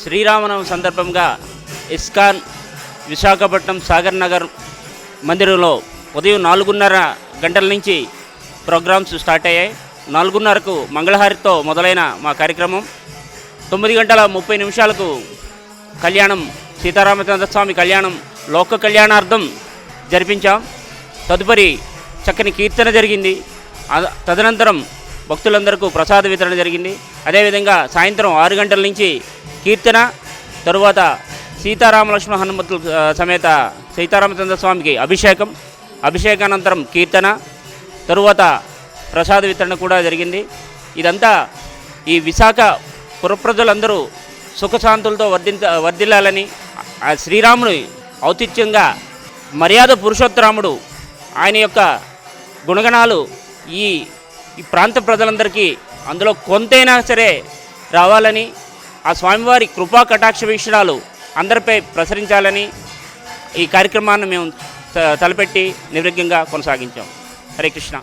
శ్రీరామనవమి సందర్భంగా ఇస్కాన్ విశాఖపట్నం సాగర్ నగర్ మందిరంలో ఉదయం 4:30 గంటల నుంచి ప్రోగ్రామ్స్ స్టార్ట్ అయ్యాయి. 4:30కు మంగళహారతితో మొదలైన మా కార్యక్రమం 9:30 కళ్యాణం, సీతారామచంద్ర స్వామి కళ్యాణం లోక కళ్యాణార్థం జరిపించాం. తదుపరి చక్కని కీర్తన జరిగింది. తదనంతరం భక్తులందరికీ ప్రసాద వితరణ జరిగింది. అదేవిధంగా సాయంత్రం 6 గంటల నుంచి కీర్తన, తరువాత సీతారామలక్ష్మణ హనుమతుల సమేత సీతారామచంద్ర స్వామికి అభిషేకానంతరం కీర్తన, తరువాత ప్రసాద వితరణ కూడా జరిగింది. ఇదంతా ఈ విశాఖ పురప్రజలందరూ సుఖశాంతులతో వర్ధిల్లాలని, ఆ శ్రీరాముని ఔచిత్యంగా మర్యాద పురుషోత్తరాముడు ఆయన యొక్క గుణగణాలు ఈ ప్రాంత ప్రజలందరికీ అందులో కొంతైనా సరే రావాలని, ఆ స్వామివారి కృపా కటాక్ష వీక్షణాలు అందరిపై ప్రసరించాలని ఈ కార్యక్రమాన్ని మేము తలపెట్టి నిర్విఘ్నంగా కొనసాగించాం. హరే కృష్ణ.